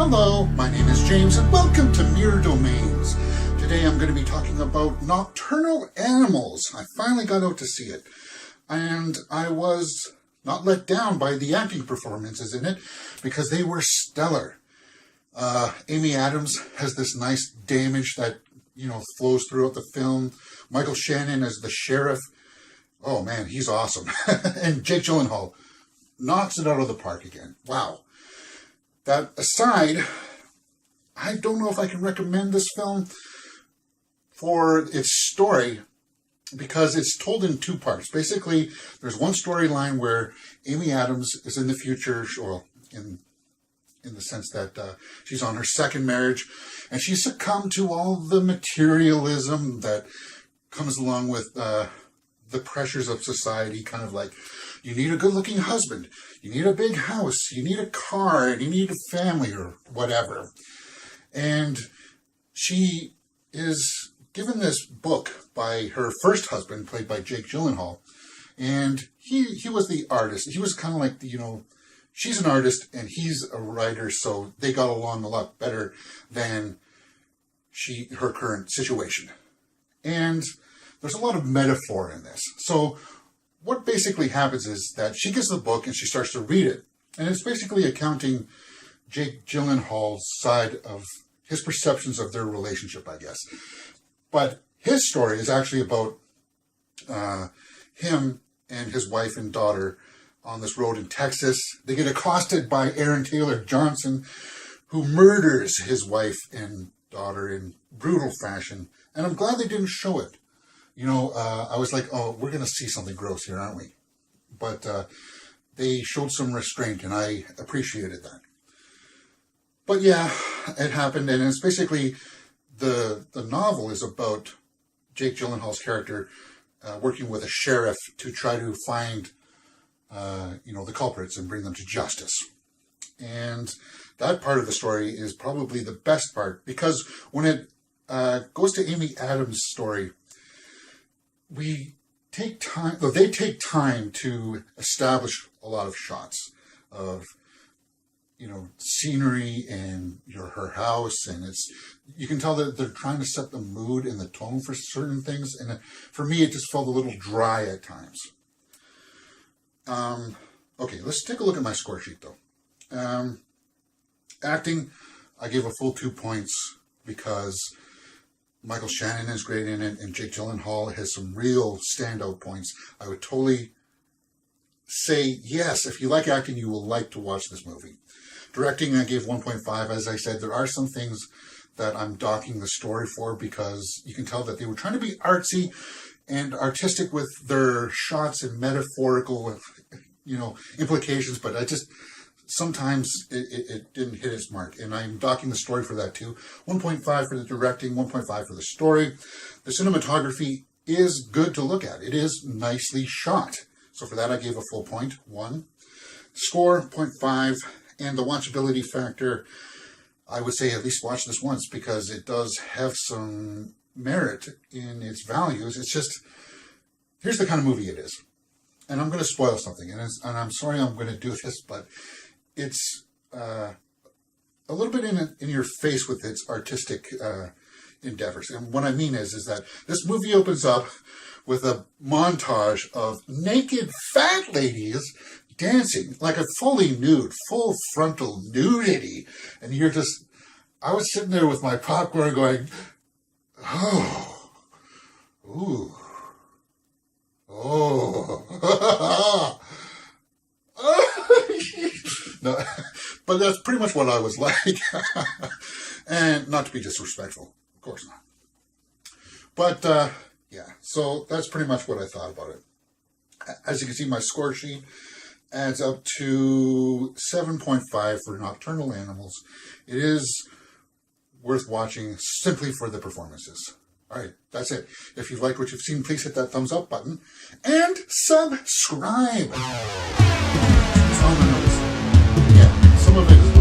Hello, my name is James and welcome to Mirror Domains. Today I'm going to be talking about Nocturnal Animals. I finally got out to see it, and I was not let down by the acting performances in it because they were stellar. Amy Adams has this nice damage that, flows throughout the film. Michael Shannon as the sheriff. Oh man, he's awesome. And Jake Gyllenhaal knocks it out of the park again. Wow. That aside, I don't know if I can recommend this film for its story because it's told in two parts. Basically, there's one storyline where Amy Adams is in the future, or in the sense that she's on her second marriage, and she's succumbed to all the materialism that comes along with the pressures of society, kind of like, you need a good-looking husband, you need a big house, you need a car, and you need a family, or whatever. And she is given this book by her first husband, played by Jake Gyllenhaal, and he was the artist. He was kind of like, she's an artist and he's a writer, so they got along a lot better than her current situation. And there's a lot of metaphor in this. So what basically happens is that she gets the book and she starts to read it. And it's basically accounting Jake Gyllenhaal's side of his perceptions of their relationship, I guess. But his story is actually about him and his wife and daughter on this road in Texas. They get accosted by Aaron Taylor Johnson, who murders his wife and daughter in brutal fashion. And I'm glad they didn't show it. I was like, oh, we're going to see something gross here, aren't we? But they showed some restraint, and I appreciated that. But yeah, it happened, and it's basically, the novel is about Jake Gyllenhaal's character working with a sheriff to try to find, the culprits and bring them to justice. And that part of the story is probably the best part, because when it goes to Amy Adams' story, they take time to establish a lot of shots of, scenery and her house, and you can tell that they're trying to set the mood and the tone for certain things, and for me it just felt a little dry at times. Okay, let's take a look at my score sheet though. Acting, I gave a full 2 points because Michael Shannon is great in it, and Jake Gyllenhaal has some real standout points. I would totally say, yes, if you like acting, you will like to watch this movie. Directing, I gave 1.5. As I said, there are some things that I'm docking the story for because you can tell that they were trying to be artsy and artistic with their shots and metaphorical, implications, but sometimes it didn't hit its mark, and I'm docking the story for that too. 1.5 for the directing, 1.5 for the story. The cinematography is good to look at. It is nicely shot. So for that, I gave a full point, 1. Score, 0.5, and the watchability factor, I would say at least watch this once because it does have some merit in its values. It's just, here's the kind of movie it is. And I'm going to spoil something, and I'm sorry I'm going to do this, but it's a little bit in your face with its artistic endeavors. And what I mean is that this movie opens up with a montage of naked fat ladies dancing, like a fully nude, full frontal nudity. And I was sitting there with my popcorn going, oh, ooh, oh. No, but that's pretty much what I was like. And not to be disrespectful, of course not. But, yeah, so that's pretty much what I thought about it. As you can see, my score sheet adds up to 7.5 for Nocturnal Animals. It is worth watching simply for the performances. All right, that's it. If you've liked what you've seen, please hit that thumbs up button and subscribe. It's on the nose. Yeah, some of it is